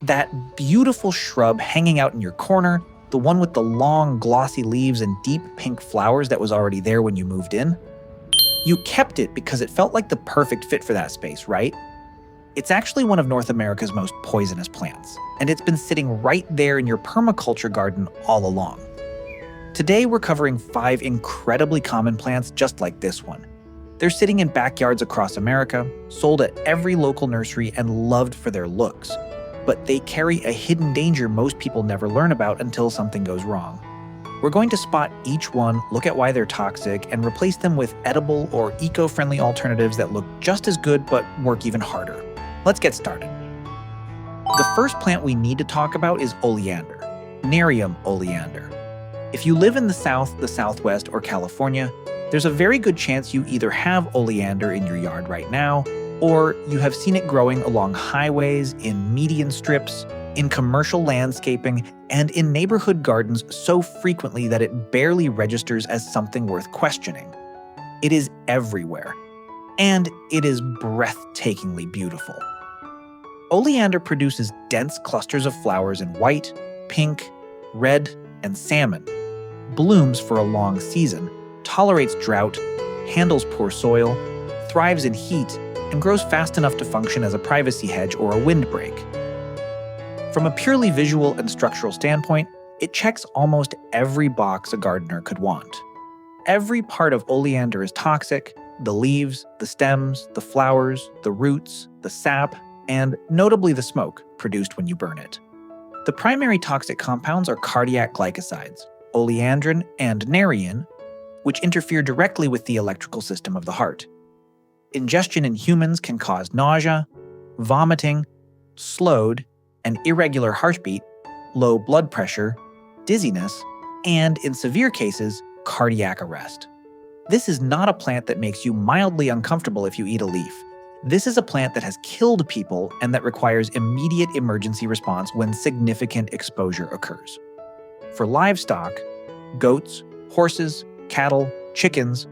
That beautiful shrub hanging out in your corner, the one with the long, glossy leaves and deep pink flowers that was already there when you moved in? You kept it because it felt like the perfect fit for that space, right? It's actually one of North America's most poisonous plants, and it's been sitting right there in your permaculture garden all along. Today we're covering 5 incredibly common plants just like this one. They're sitting in backyards across America, sold at every local nursery and loved for their looks. But they carry a hidden danger most people never learn about until something goes wrong. We're going to spot each one, look at why they're toxic, and replace them with edible or eco-friendly alternatives that look just as good but work even harder. Let's get started. The first plant we need to talk about is oleander, Nerium oleander. If you live in the South, the Southwest, or California, there's a very good chance you either have oleander in your yard right now, or you have seen it growing along highways, in median strips, in commercial landscaping, and in neighborhood gardens so frequently that it barely registers as something worth questioning. It is everywhere, and it is breathtakingly beautiful. Oleander produces dense clusters of flowers in white, pink, red, and salmon, blooms for a long season, tolerates drought, handles poor soil, thrives in heat, and grows fast enough to function as a privacy hedge or a windbreak. From a purely visual and structural standpoint, it checks almost every box a gardener could want. Every part of oleander is toxic: the leaves, the stems, the flowers, the roots, the sap, and notably the smoke produced when you burn it. The primary toxic compounds are cardiac glycosides, oleandrin and nerium, which interfere directly with the electrical system of the heart. Ingestion in humans can cause nausea, vomiting, slowed and irregular heartbeat, low blood pressure, dizziness, and, in severe cases, cardiac arrest. This is not a plant that makes you mildly uncomfortable if you eat a leaf. This is a plant that has killed people and that requires immediate emergency response when significant exposure occurs. For livestock, goats, horses, cattle, chickens,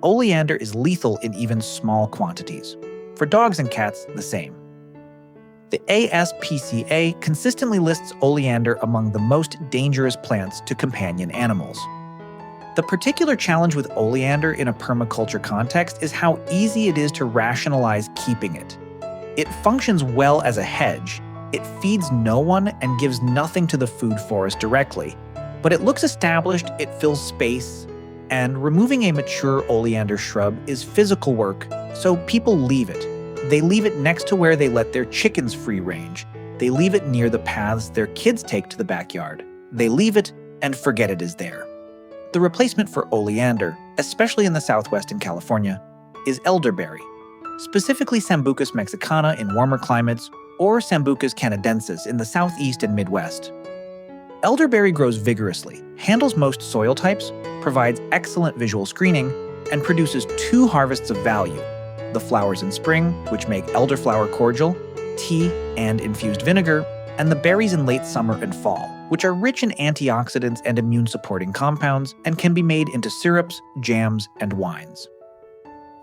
oleander is lethal in even small quantities. For dogs and cats, the same. The ASPCA consistently lists oleander among the most dangerous plants to companion animals. The particular challenge with oleander in a permaculture context is how easy it is to rationalize keeping it. It functions well as a hedge, it feeds no one and gives nothing to the food forest directly, but it looks established, it fills space, and removing a mature oleander shrub is physical work, so people leave it. They leave it next to where they let their chickens free range. They leave it near the paths their kids take to the backyard. They leave it and forget it is there. The replacement for oleander, especially in the Southwest and California, is elderberry, specifically Sambucus mexicana in warmer climates, or Sambucus canadensis in the Southeast and Midwest. Elderberry grows vigorously, handles most soil types, provides excellent visual screening, and produces 2 harvests of value: the flowers in spring, which make elderflower cordial, tea, and infused vinegar, and the berries in late summer and fall, which are rich in antioxidants and immune-supporting compounds and can be made into syrups, jams, and wines.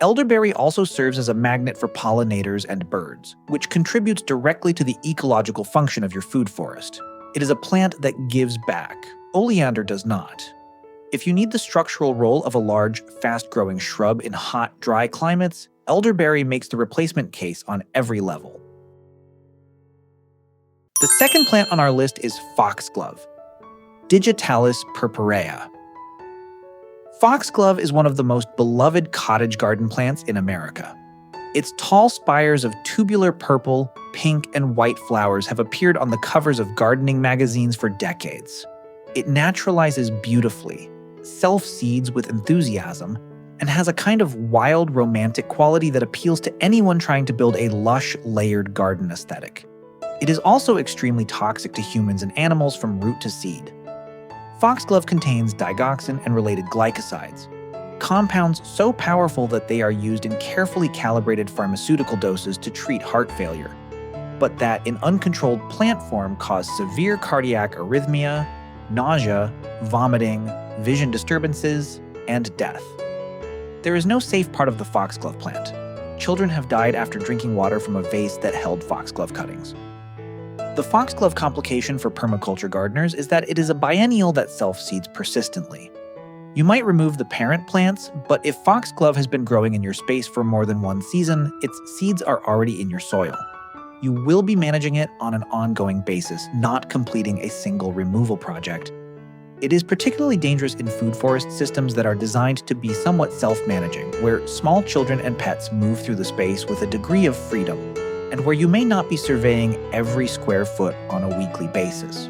Elderberry also serves as a magnet for pollinators and birds, which contributes directly to the ecological function of your food forest. It is a plant that gives back. Oleander does not. If you need the structural role of a large, fast-growing shrub in hot, dry climates, elderberry makes the replacement case on every level. The second plant on our list is foxglove, Digitalis purpurea. Foxglove is one of the most beloved cottage garden plants in America. Its tall spires of tubular purple, pink, and white flowers have appeared on the covers of gardening magazines for decades. It naturalizes beautifully, self-seeds with enthusiasm, and has a kind of wild, romantic quality that appeals to anyone trying to build a lush, layered garden aesthetic. It is also extremely toxic to humans and animals from root to seed. Foxglove contains digoxin and related glycosides, compounds so powerful that they are used in carefully calibrated pharmaceutical doses to treat heart failure, but that in uncontrolled plant form cause severe cardiac arrhythmia, nausea, vomiting, vision disturbances, and death. There is no safe part of the foxglove plant. Children have died after drinking water from a vase that held foxglove cuttings. The foxglove complication for permaculture gardeners is that it is a biennial that self-seeds persistently. You might remove the parent plants, but if foxglove has been growing in your space for more than one season, its seeds are already in your soil. You will be managing it on an ongoing basis, not completing a single removal project. It is particularly dangerous in food forest systems that are designed to be somewhat self-managing, where small children and pets move through the space with a degree of freedom, and where you may not be surveying every square foot on a weekly basis.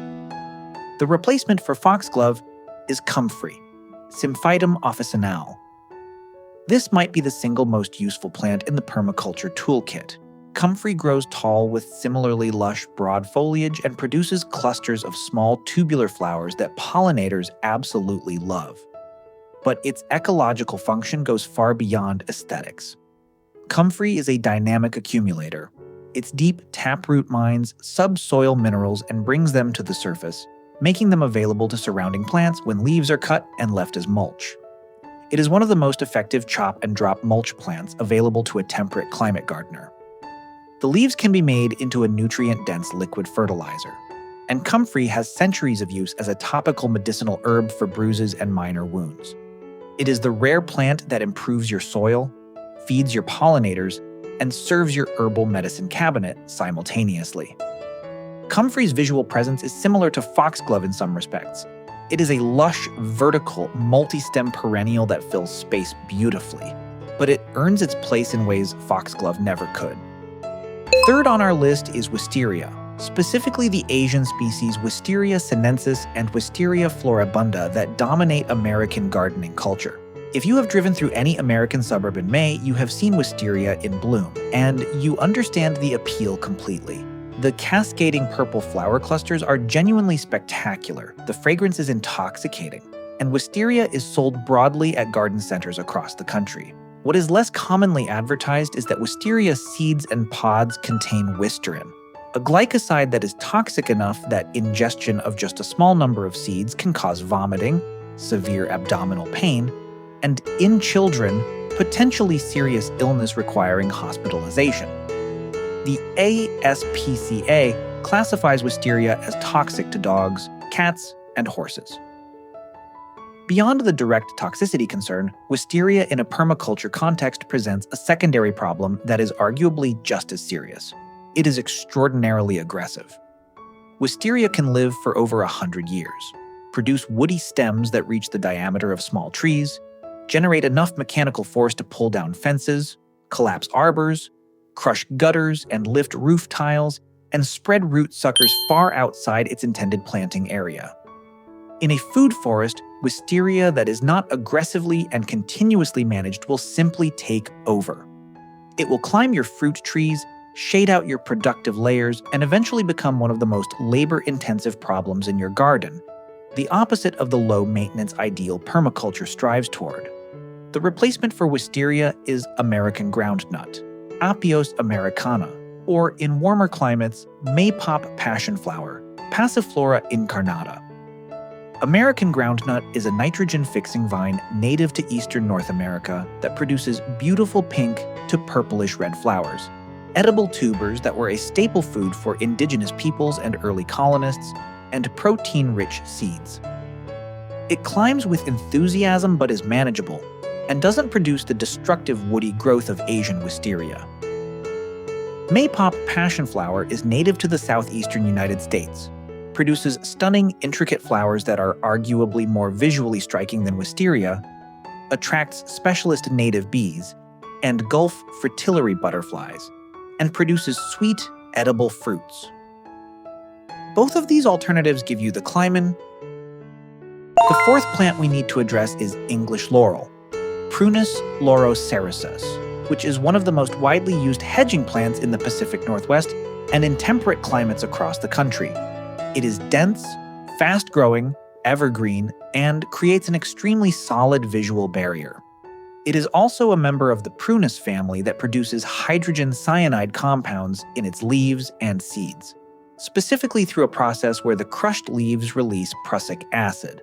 The replacement for foxglove is Comfrey, Symphytum officinale. This might be the single most useful plant in the permaculture toolkit. Comfrey grows tall with similarly lush, broad foliage and produces clusters of small tubular flowers that pollinators absolutely love. But its ecological function goes far beyond aesthetics. Comfrey is a dynamic accumulator. Its deep taproot mines subsoil minerals and brings them to the surface, making them available to surrounding plants when leaves are cut and left as mulch. It is one of the most effective chop and drop mulch plants available to a temperate climate gardener. The leaves can be made into a nutrient-dense liquid fertilizer, and Comfrey has centuries of use as a topical medicinal herb for bruises and minor wounds. It is the rare plant that improves your soil, feeds your pollinators, and serves your herbal medicine cabinet simultaneously. Comfrey's visual presence is similar to foxglove in some respects. It is a lush, vertical, multi-stem perennial that fills space beautifully, but it earns its place in ways foxglove never could. Third on our list is wisteria, specifically the Asian species Wisteria sinensis and Wisteria floribunda that dominate American gardening culture. If you have driven through any American suburb in May, you have seen wisteria in bloom, and you understand the appeal completely. The cascading purple flower clusters are genuinely spectacular, the fragrance is intoxicating, and wisteria is sold broadly at garden centers across the country. What is less commonly advertised is that wisteria seeds and pods contain wisterin, a glycoside that is toxic enough that ingestion of just a small number of seeds can cause vomiting, severe abdominal pain, and in children, potentially serious illness requiring hospitalization. The ASPCA classifies wisteria as toxic to dogs, cats, and horses. Beyond the direct toxicity concern, wisteria in a permaculture context presents a secondary problem that is arguably just as serious. It is extraordinarily aggressive. Wisteria can live for over 100 years, produce woody stems that reach the diameter of small trees, generate enough mechanical force to pull down fences, collapse arbors, crush gutters and lift roof tiles, and spread root suckers far outside its intended planting area. In a food forest, wisteria that is not aggressively and continuously managed will simply take over. It will climb your fruit trees, shade out your productive layers, and eventually become one of the most labor-intensive problems in your garden, the opposite of the low-maintenance ideal permaculture strives toward. The replacement for wisteria is American groundnut, Apios americana, or in warmer climates, maypop passionflower, Passiflora incarnata. American groundnut is a nitrogen-fixing vine native to eastern North America that produces beautiful pink to purplish red flowers, edible tubers that were a staple food for indigenous peoples and early colonists, and protein-rich seeds. It climbs with enthusiasm but is manageable, and doesn't produce the destructive woody growth of Asian wisteria. Maypop passionflower is native to the southeastern United States, produces stunning, intricate flowers that are arguably more visually striking than wisteria, attracts specialist native bees, and Gulf fritillary butterflies, and produces sweet, edible fruits. Both of these alternatives give you the climate. The fourth plant we need to address is English laurel, Prunus laurocerasus, which is one of the most widely used hedging plants in the Pacific Northwest and in temperate climates across the country. It is dense, fast-growing, evergreen, and creates an extremely solid visual barrier. It is also a member of the Prunus family that produces hydrogen cyanide compounds in its leaves and seeds, specifically through a process where the crushed leaves release prussic acid.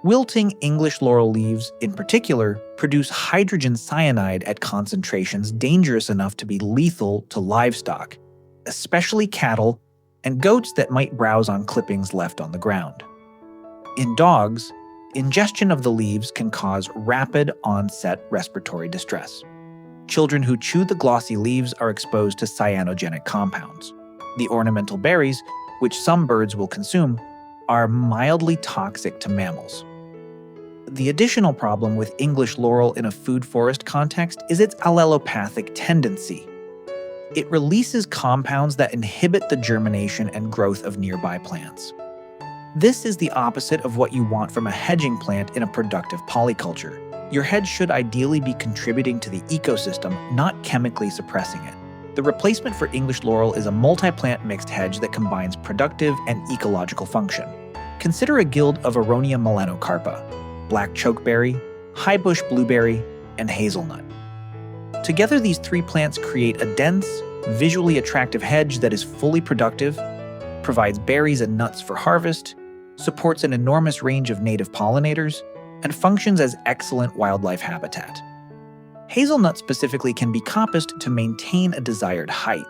Wilting English laurel leaves, in particular, produce hydrogen cyanide at concentrations dangerous enough to be lethal to livestock, especially cattle and goats that might browse on clippings left on the ground. In dogs, ingestion of the leaves can cause rapid onset respiratory distress. Children who chew the glossy leaves are exposed to cyanogenic compounds. The ornamental berries, which some birds will consume, are mildly toxic to mammals. The additional problem with English laurel in a food forest context is its allelopathic tendency. It releases compounds that inhibit the germination and growth of nearby plants. This is the opposite of what you want from a hedging plant in a productive polyculture. Your hedge should ideally be contributing to the ecosystem, not chemically suppressing it. The replacement for English laurel is a multi-plant mixed hedge that combines productive and ecological function. Consider a guild of Aronia melanocarpa, black chokeberry, highbush blueberry, and hazelnut. Together, these three plants create a dense, visually attractive hedge that is fully productive, provides berries and nuts for harvest, supports an enormous range of native pollinators, and functions as excellent wildlife habitat. Hazelnut specifically can be coppiced to maintain a desired height,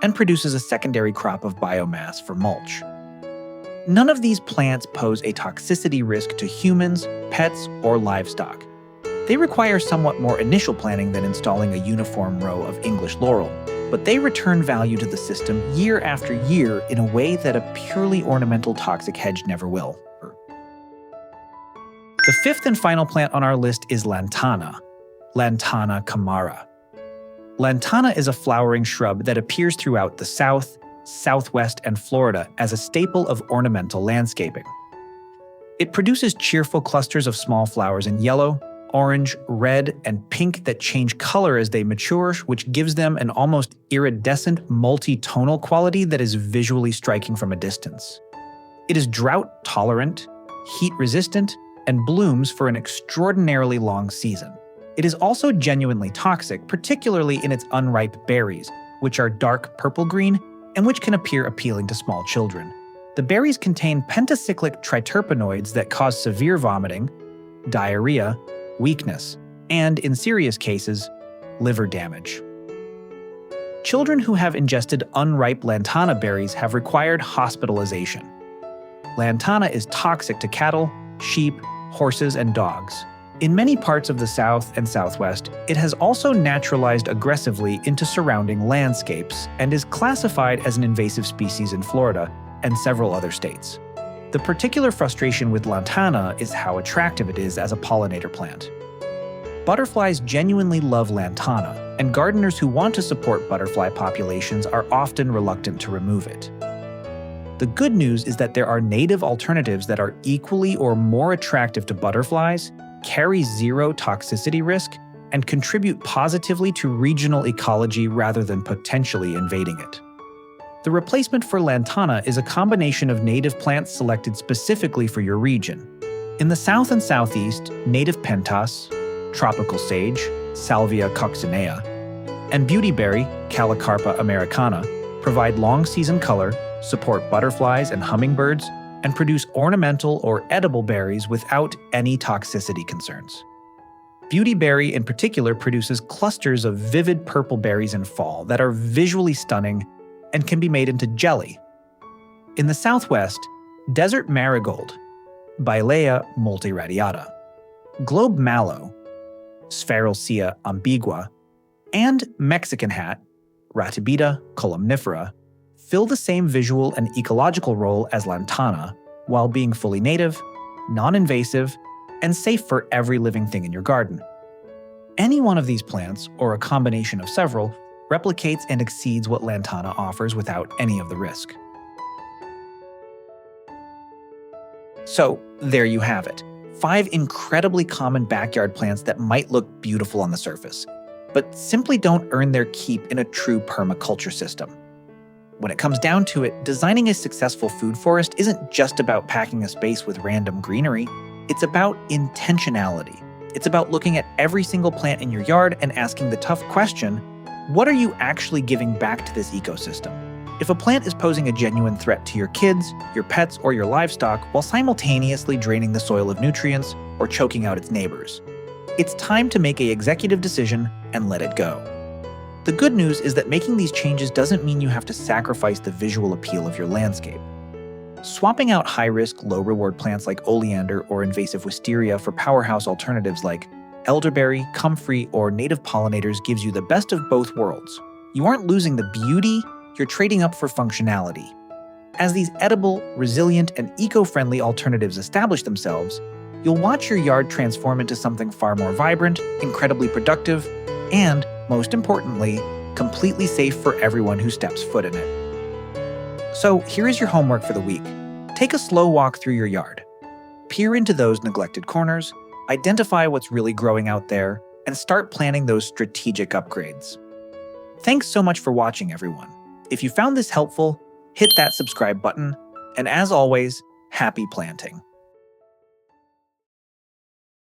and produces a secondary crop of biomass for mulch. None of these plants pose a toxicity risk to humans, pets, or livestock. They require somewhat more initial planning than installing a uniform row of English laurel, but they return value to the system year after year in a way that a purely ornamental toxic hedge never will. The fifth and final plant on our list is lantana, Lantana camara. Lantana is a flowering shrub that appears throughout the South, Southwest, and Florida as a staple of ornamental landscaping. It produces cheerful clusters of small flowers in yellow, orange, red, and pink that change color as they mature, which gives them an almost iridescent multi-tonal quality that is visually striking from a distance. It is drought-tolerant, heat-resistant, and blooms for an extraordinarily long season. It is also genuinely toxic, particularly in its unripe berries, which are dark purple-green and which can appear appealing to small children. The berries contain pentacyclic triterpenoids that cause severe vomiting, diarrhea, weakness, and, in serious cases, liver damage. Children who have ingested unripe lantana berries have required hospitalization. Lantana is toxic to cattle, sheep, horses, and dogs. In many parts of the South and Southwest, it has also naturalized aggressively into surrounding landscapes and is classified as an invasive species in Florida and several other states. The particular frustration with lantana is how attractive it is as a pollinator plant. Butterflies genuinely love lantana, and gardeners who want to support butterfly populations are often reluctant to remove it. The good news is that there are native alternatives that are equally or more attractive to butterflies, carry zero toxicity risk, and contribute positively to regional ecology rather than potentially invading it. The replacement for lantana is a combination of native plants selected specifically for your region. In the South and Southeast, native pentas, tropical sage, Salvia coccinea, and beautyberry, Calicarpa americana, provide long-season color, support butterflies and hummingbirds, and produce ornamental or edible berries without any toxicity concerns. Beautyberry in particular produces clusters of vivid purple berries in fall that are visually stunning and can be made into jelly. In the Southwest, desert marigold, Bailea multiradiata, globe mallow, Sphaerocea ambigua, and Mexican hat, Ratibida columnifera, fill the same visual and ecological role as lantana while being fully native, non-invasive, and safe for every living thing in your garden. Any one of these plants, or a combination of several, replicates and exceeds what lantana offers without any of the risk. So, there you have it. 5 incredibly common backyard plants that might look beautiful on the surface, but simply don't earn their keep in a true permaculture system. When it comes down to it, designing a successful food forest isn't just about packing a space with random greenery. It's about intentionality. It's about looking at every single plant in your yard and asking the tough question, what are you actually giving back to this ecosystem? If a plant is posing a genuine threat to your kids, your pets, or your livestock while simultaneously draining the soil of nutrients or choking out its neighbors, it's time to make an executive decision and let it go. The good news is that making these changes doesn't mean you have to sacrifice the visual appeal of your landscape. Swapping out high-risk, low-reward plants like oleander or invasive wisteria for powerhouse alternatives like elderberry, comfrey, or native pollinators gives you the best of both worlds. You aren't losing the beauty, you're trading up for functionality. As these edible, resilient, and eco-friendly alternatives establish themselves, you'll watch your yard transform into something far more vibrant, incredibly productive, and, most importantly, completely safe for everyone who steps foot in it. So here is your homework for the week. Take a slow walk through your yard. Peer into those neglected corners, identify what's really growing out there, and start planning those strategic upgrades. Thanks so much for watching, everyone. If you found this helpful, hit that subscribe button, and as always, happy planting.